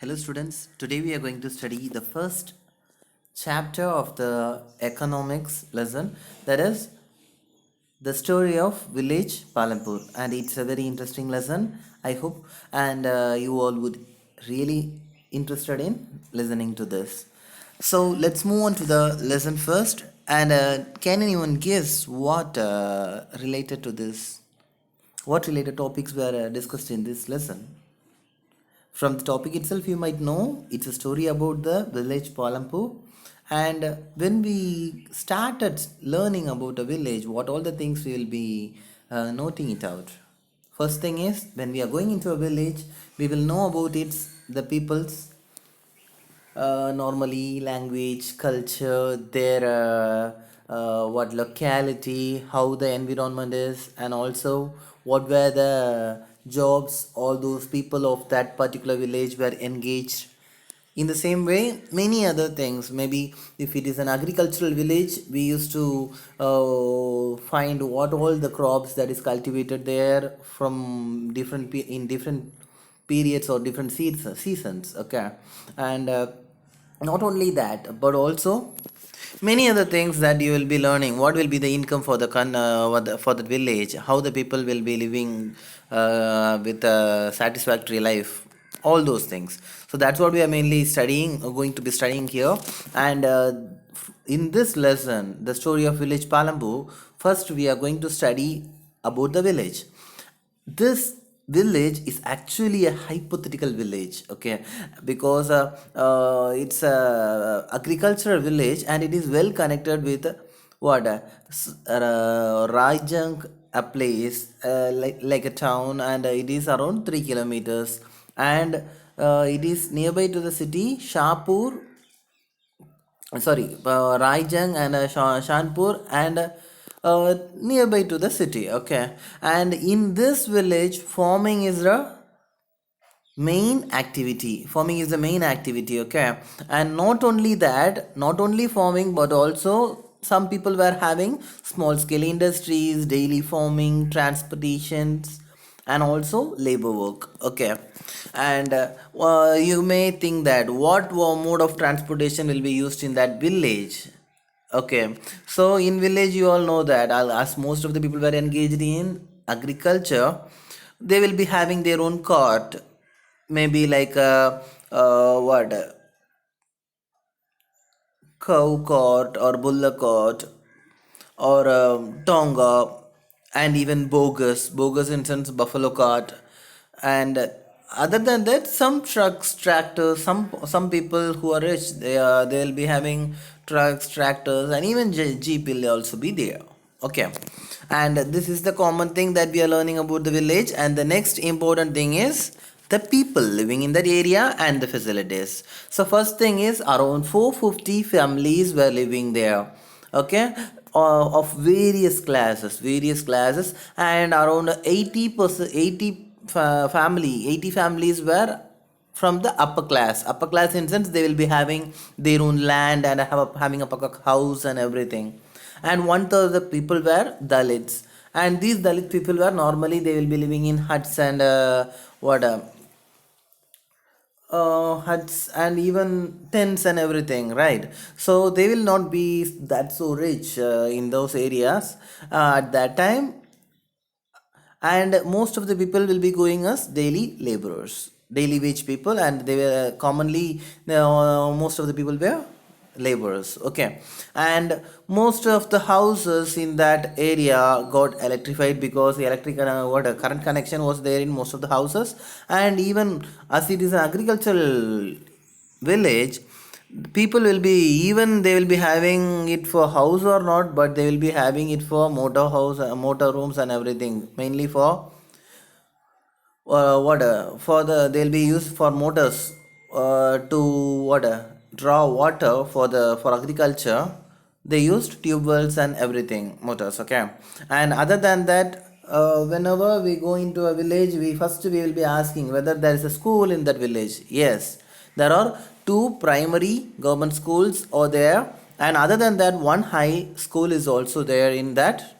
Hello, students. Today we are going to study the first chapter of the economics lesson, that is the story of village Palampur, and it's a very interesting lesson, I hope, and you all would really interested in listening to this. So let's move on to the lesson first. And can anyone guess what related to this? What related topics were discussed in this lesson? From the topic itself, you might know it's a story about the village Palampu. And when we started learning about a village, what all the things we will be noting it out. First thing is, when we are going into a village, we will know about its the people's normally language, culture, their what locality, how the environment is, and also what were the jobs all those people of that particular village were engaged. In the same way, many other things. Maybe if it is an agricultural village, we used to find what all the crops that is cultivated there from in different periods or different seasons. Okay, and not only that, but also many other things that you will be learning. What will be the income for the for the village, how the people will be living with a satisfactory life, all those things. So that's what we are mainly studying, going to be studying here. And in this lesson, the story of village Palambu, first we are going to study about the village. This village is actually a hypothetical village, okay, because it's a agricultural village, and it is well connected with what Rajang, a place like a town, and it is around 3 kilometers, and it is nearby to the city Shapur, sorry, Raijang and Shanpur, and nearby to the city. Okay, and in this village, farming is the main activity. Farming is the main activity. Okay, and not only that, not only farming, but also some people were having small scale industries, daily farming, transportations, and also labor work. Okay, and you may think that what mode of transportation will be used in that village. Okay, so in village you all know that as most of the people were engaged in agriculture, they will be having their own cart, maybe like a what cow cart or bullock cart or tonga, and even bogus in sense buffalo cart. And other than that, some trucks, tractors, some people who are rich, they'll be having trucks, tractors, and even jeep will also be there. Okay, and this is the common thing that we are learning about the village. And the next important thing is the people living in that area and the facilities. So first thing is, around 450 families were living there. Okay, of various classes, and around 80%, 80 families were from the upper class in sense they will be having their own land and having a house and everything. And one third of the people were dalits, and these dalit people were normally they will be living in huts and what huts and even tents and everything, right? So they will not be that so rich in those areas at that time. And most of the people will be going as daily laborers, daily wage people, and they were commonly most of the people were laborers. Okay, and most of the houses in that area got electrified because the electric what a current connection was there in most of the houses. And even as it is an agricultural village, people will be, even they will be having it for house or not, but they will be having it for motor house, motor rooms and everything, mainly for what for the they'll be used for motors to what draw water for the for agriculture. They used tube wells and everything, motors. Okay, and other than that, whenever we go into a village, we will be asking whether there is a school in that village. Yes, there are two primary government schools are there, and other than that, one high school is also there in that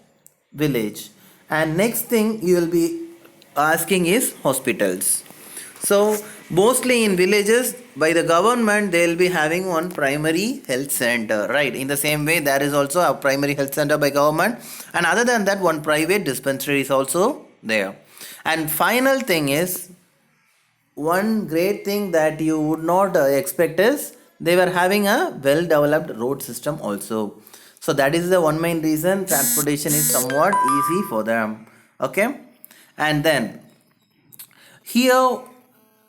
village. And next thing you will be asking is hospitals. So Mostly in villages, by the government, they will be having one primary health center, right? In the same way, there is also a primary health center by government, and other than that, one private dispensary is also there. And final thing is, one great thing that you would not expect is they were having a well developed road system also. So that is the one main reason transportation is somewhat easy for them. Okay, and then here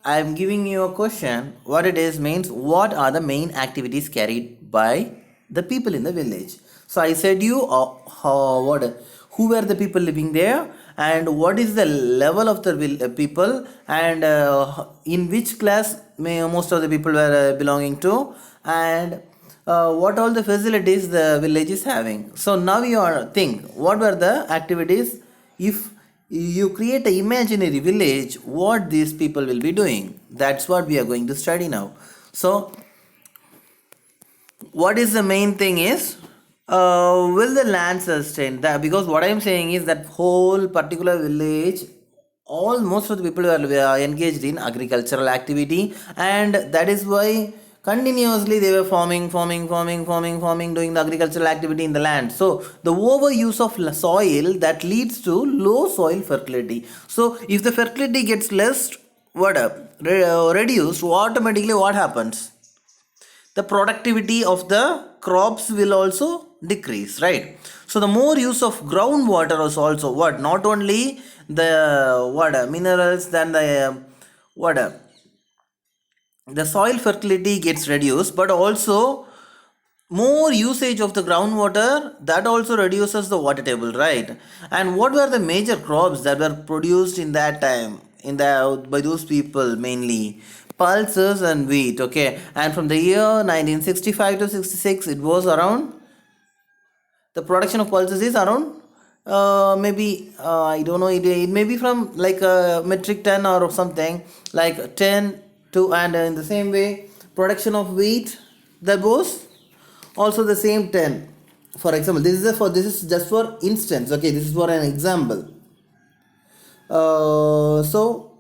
I am giving you a question. What it is means, what are the main activities carried by the people in the village? So I said you who were the people living there, and what is the level of the people, and in which class most of the people were belonging to, and what all the facilities the village is having. So now you are think what were the activities if you create an imaginary village, what these people will be doing. That's what we are going to study now. So what is the main thing is, will the land sustain that? Because what I am saying is that whole particular village, all most of the people were engaged in agricultural activity, and that is why continuously they were farming, doing the agricultural activity in the land. So the overuse of soil that leads to low soil fertility. So if the fertility gets less, reduced, automatically what happens? The productivity of the crops will also decrease, right? So the more use of groundwater is also what, not only the minerals, then the what the soil fertility gets reduced, but also more usage of the groundwater, that also reduces the water table, right? And what were the major crops that were produced in that time in the by those people? Mainly pulses and wheat. Okay, and from the year 1965 to 66, it was around, the production of pulses is around, maybe I don't know, it may be from like a metric ton or something, like 10 to, and in the same way production of wheat, that was also the same 10. For example, this is just for instance, okay, this is for an example. So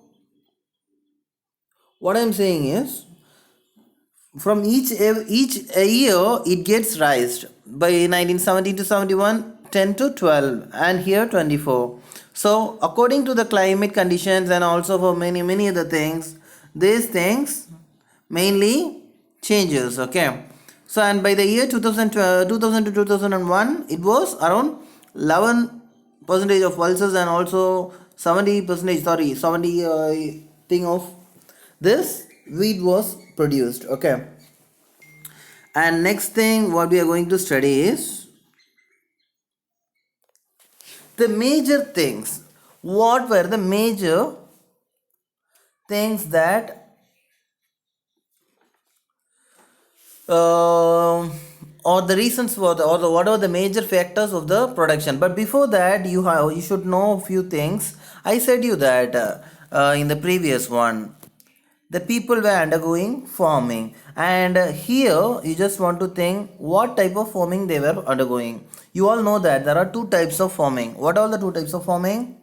what I'm saying is, from each a year it gets raised by 1970 to 71, 10 to 12, and here 24. So according to the climate conditions, and also for many other things, these things mainly changes. Okay, so and by the year 2000 to 2001, it was around 11 percentage of pulses, and also 70 percentage, sorry, 70 thing of this wheat was produced. Okay, and next thing what we are going to study is the major things. What were the major things that or the reasons for the, or the whatever the major factors of the production? But before that, you should know a few things. I said you that in the previous one, the people were undergoing farming, and here you just want to think what type of farming they were undergoing. You all know that there are two types of farming. What are the two types of farming?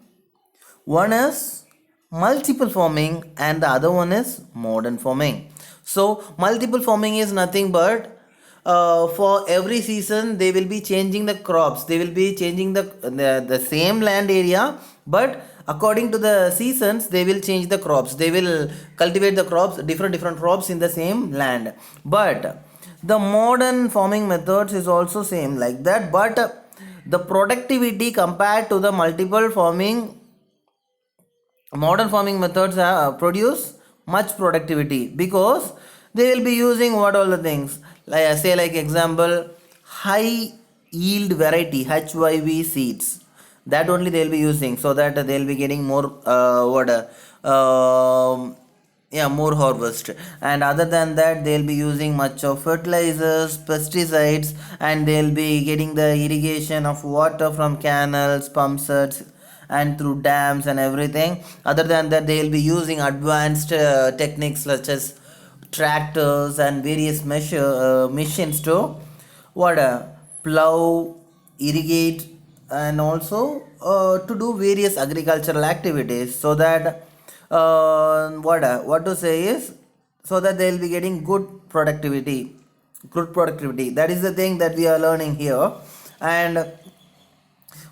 One is multiple farming, and the other one is modern farming. So multiple farming is nothing but for every season they will be changing the crops. They will be changing the same land area, but according to the seasons they will change the crops. They will cultivate the crops, different crops in the same land. But the modern farming methods is also same like that, but the productivity compared to the multiple farming, modern farming methods produce much productivity, because they will be using what all the things, like I say, like example, high yield variety HYV seeds, that only they will be using, so that they will be getting more yeah, more harvest. And other than that, they'll be using much of fertilizers, pesticides, and they'll be getting the irrigation of water from canals, pump sets, and through dams and everything. Other than that, they'll be using advanced techniques such as tractors and various machines to plow, irrigate, and also to do various agricultural activities, so that what to say is, so that they will be getting good productivity. That is the thing that we are learning here. And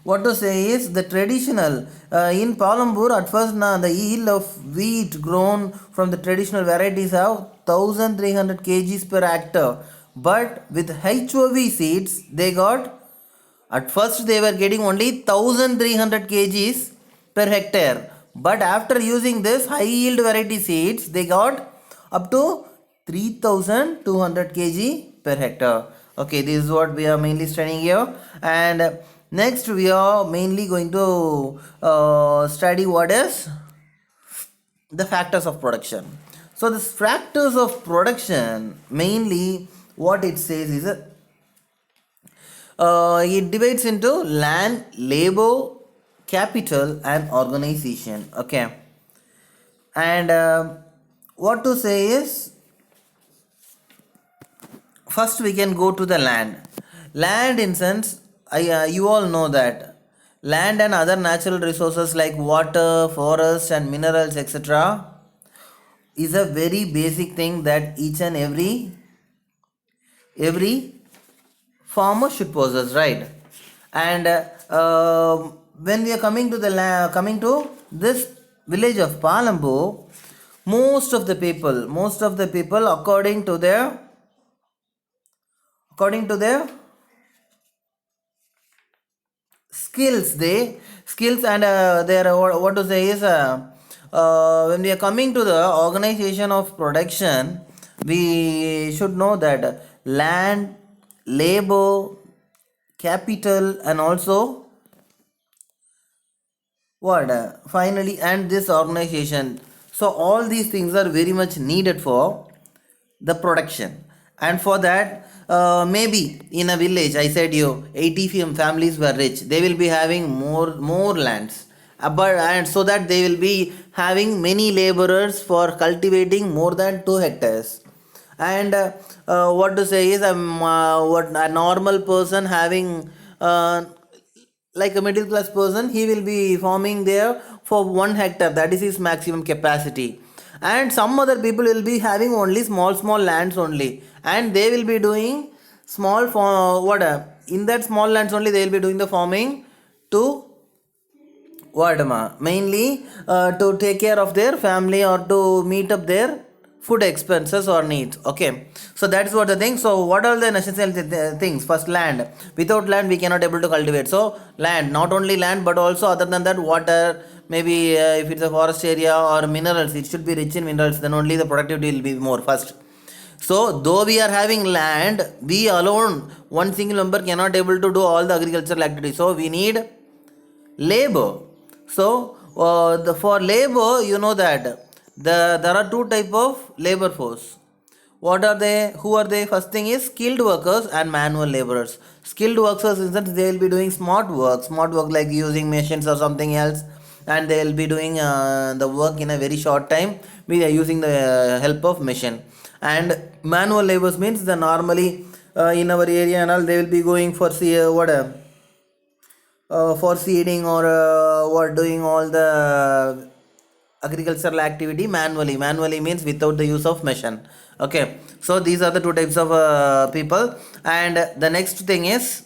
what to say is, the traditional in Palambur at first the yield of wheat grown from the traditional varieties have 1300 kgs per hectare, but with HOV seeds they got, at first they were getting only 1300 kgs per hectare, but after using this high yield variety seeds they got up to 3200 kg per hectare. Okay, this is what we are mainly studying here. And next we are mainly going to study what is the factors of production. So the factors of production, mainly what it says is, it divides into land, labor, capital, and organization. Okay, and what to say is, first we can go to the land. Land, in sense, you all know that land and other natural resources like water, forest, and minerals, etc., is a very basic thing that each and every farmer should possess, right? And when we are coming to this village of Palambu, most of the people according to their skills and their what to say is, when we are coming to the organization of production, we should know that land, labor, capital, and also what finally, and this organization. So all these things are very much needed for the production. And for that, maybe in a village, I said you 80 families were rich, they will be having more lands. But and so that they will be having many laborers for cultivating more than 2 hectares. And what to say is, what a normal person having, like a middle class person, he will be farming there for 1 hectare, that is his maximum capacity. And some other people will be having only small lands only, and they will be doing small for what in that small lands only they will be doing the farming to what mainly to take care of their family or to meet up their food expenses or needs. Okay, so that's what the thing. So what are the necessary things? First, land. Without land we cannot able to cultivate. So land, not only land but also other than that, water, maybe if it's a forest area, or minerals, it should be rich in minerals, then only the productivity will be more first. So though we are having land, we alone, one single member, cannot able to do all the agricultural activities, so we need labor. So for labor, you know that there are two type of labor force. What are they? Who are they? First thing is skilled workers and manual laborers. Skilled workers, in that they will be doing smart work like using machines or something else, and they will be doing the work in a very short time with using the help of machine. And manual labors means the normally in our area and all, they will be going for see for seeding or what, doing all the agricultural activity manually means without the use of machine. Okay, so these are the two types of people. And the next thing is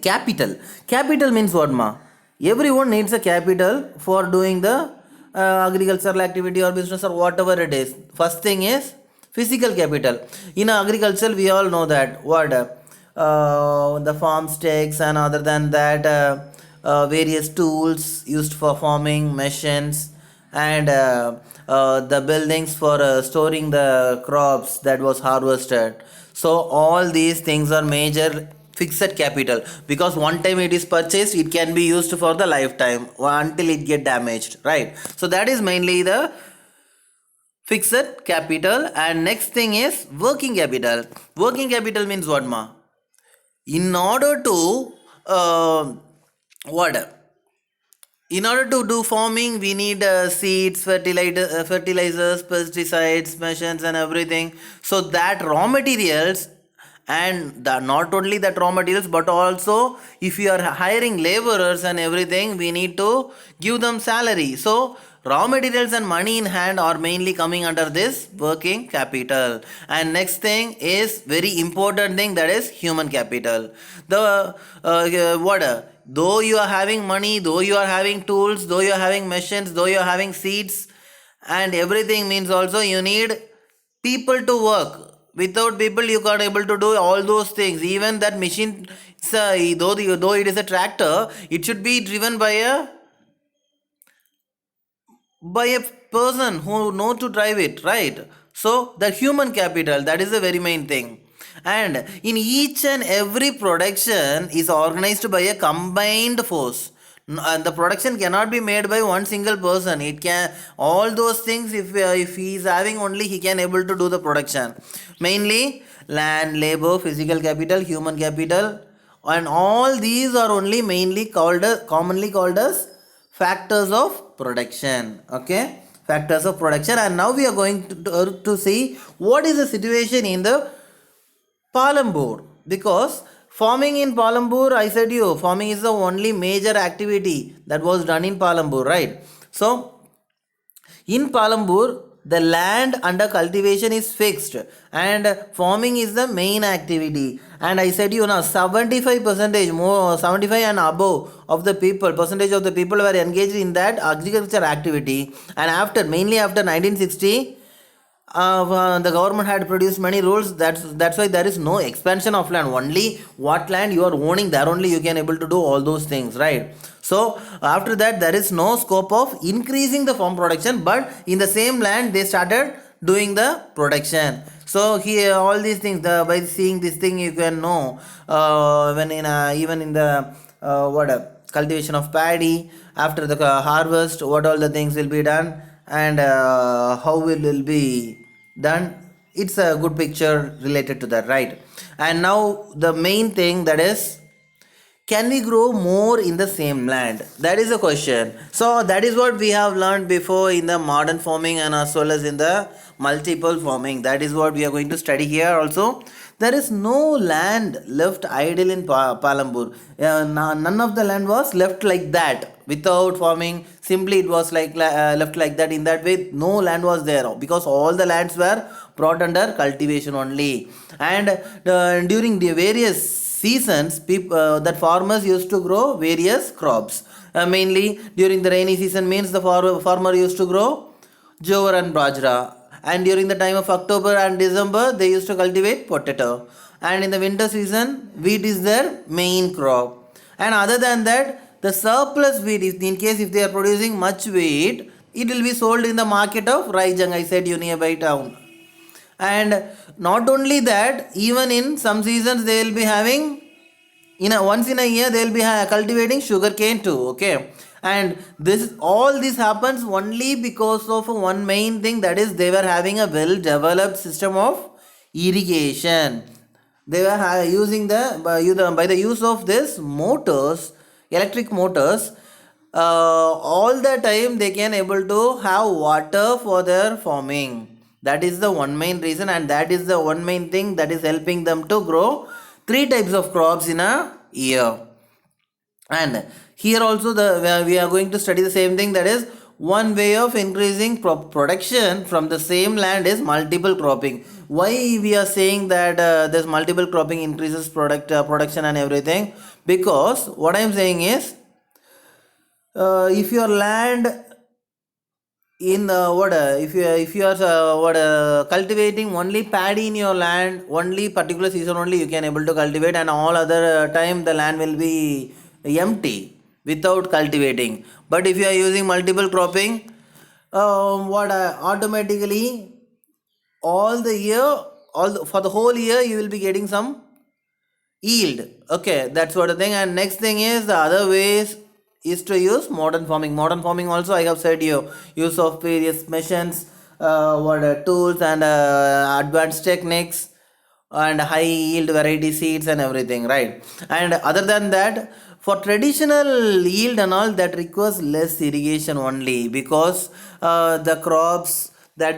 capital means what, ma? Everyone needs a capital for doing the agricultural activity or business or whatever it is. First thing is physical capital. In agriculture we all know that what the farm stakes, and other than that various tools used for farming, machines, and the buildings for storing the crops that was harvested. So all these things are major fixed capital, because one time it is purchased, it can be used for the lifetime until it get damaged, right? So that is mainly the fixed capital. And next thing is working capital means what, ma? In order to what in order to do farming, we need seeds, fertilizers, pesticides, machines, and everything. So that raw materials, and not only that raw materials, but also if you are hiring laborers and everything, we need to give them salary. So raw materials and money in hand are mainly coming under this working capital. And next thing is very important thing, that is human capital. The what though you are having money, though you are having tools, though you are having machines, though you are having seeds and everything, means also you need people to work. Without people you can't able to do all those things. Even that machine, though it is a tractor, it should be driven by a person who know to drive it, right? So the human capital, that is the very main thing. And in each and every production is organized by a combined force. And the production cannot be made by one single person. It can, all those things, if he is having only, he can able to do the production. Mainly land, labor, physical capital, human capital, and all these are only mainly commonly called as factors of production. Okay, factors of production. And now we are going to see what is the situation in the Palambur, because farming in Palambur, I said you, farming is the only major activity that was done in Palambur, right? So in Palambur, the land under cultivation is fixed and farming is the main activity. And I said you now 75 percentage more, 75 and above of the people, percentage of the people were engaged in that agriculture activity. And after, mainly after 1960, the government had produced many rules. That's why there is no expansion of land. Only what land you are owning, there only you can able to do all those things, right? So after that, there is no scope of increasing the farm production, but in the same land they started doing the production. So here all these things, by seeing this thing you can know, when in even in the cultivation of paddy, after the harvest, what all the things will be done, and how it will be done. It's a good picture related to that, right? And now the main thing, that is, can we grow more in the same land? That is the question. So that is what we have learned before in the modern farming and as well as in the multiple farming. That is what we are going to study here also. There is no land left idle in Palambur. None of the land was left like that without farming. Simply it was like left like that. In that way, no land was there, because all the lands were brought under cultivation only. And during the various seasons, that farmers used to grow various crops. Mainly during the rainy season, means the farmer used to grow jowar and bajra. And during the time of October and December, they used to cultivate potato. And in the winter season, wheat is their main crop. And other than that, the surplus wheat, in case if they are producing much wheat, it will be sold in the market of Raijang, I said you, nearby town. And not only that, even in some seasons they will be having, once in a year they will be cultivating sugarcane too. Okay, and this happens only because of one main thing, that is, they were having a well developed system of irrigation. They were using by the use of this motors, electric motors, all the time they can able to have water for their farming. That is the one main reason, and that is the one main thing that is helping them to grow three types of crops in a year. And here also we are going to study the same thing, that is, one way of increasing production from the same land is multiple cropping. Why we are saying that this multiple cropping increases production and everything? Because what I am saying is, if your land in if you are cultivating only paddy in your land, only particular season only you can able to cultivate, and all other time the land will be empty without cultivating. But if you are using multiple cropping, automatically all the year, for the whole year you will be getting some yield. Okay, that's what the thing. And next thing is, the other ways is to use modern farming. Modern farming also, I have said you, use of various machines, tools and advanced techniques, and high yield variety seeds and everything, right? And other than that, for traditional yield and all, that requires less irrigation only, because the crops that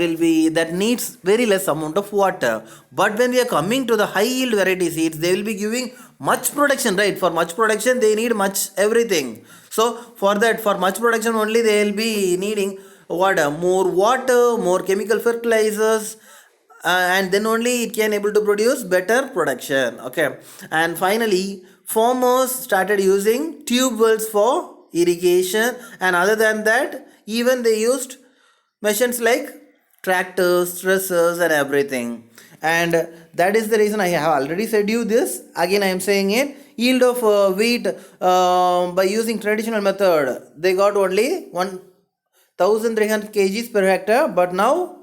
needs very less amount of water. But when we are coming to the high yield variety seeds, they will be giving much production, right? For much production they need much everything. So for much production only, they will be needing what more water, more chemical fertilizers, and then only it can able to produce better production. Okay, and finally farmers started using tube wells for irrigation, and other than that even they used machines like tractors, threshers, and everything. And that is the reason I have already said you this. Again, I am saying it. Yield of wheat by using traditional method, they got only 1,300 kgs per hectare, but now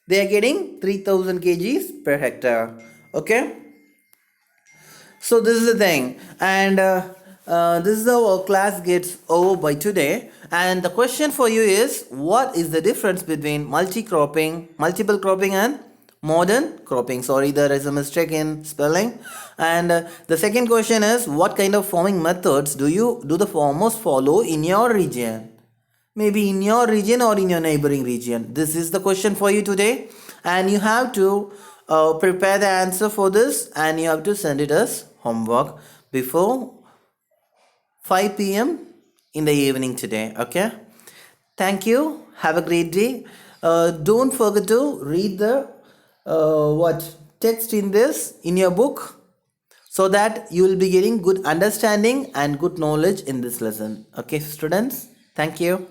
they are getting 3,000 kgs per hectare. Okay, so this is the thing, and this is how our class gets over by today. And the question for you is, what is the difference between multi-cropping, multiple cropping, and modern cropping? Sorry, there is a mistake in spelling. And the second question is, what kind of farming methods do the farmers follow in your region? Maybe in your region or in your neighboring region. This is the question for you today, and you have to prepare the answer for this, and you have to send it as homework before 5 p.m. in the evening today. Okay, thank you, have a great day. Don't forget to read the what text in this in your book, so that you will be getting good understanding and good knowledge in this lesson. Okay, students, thank you.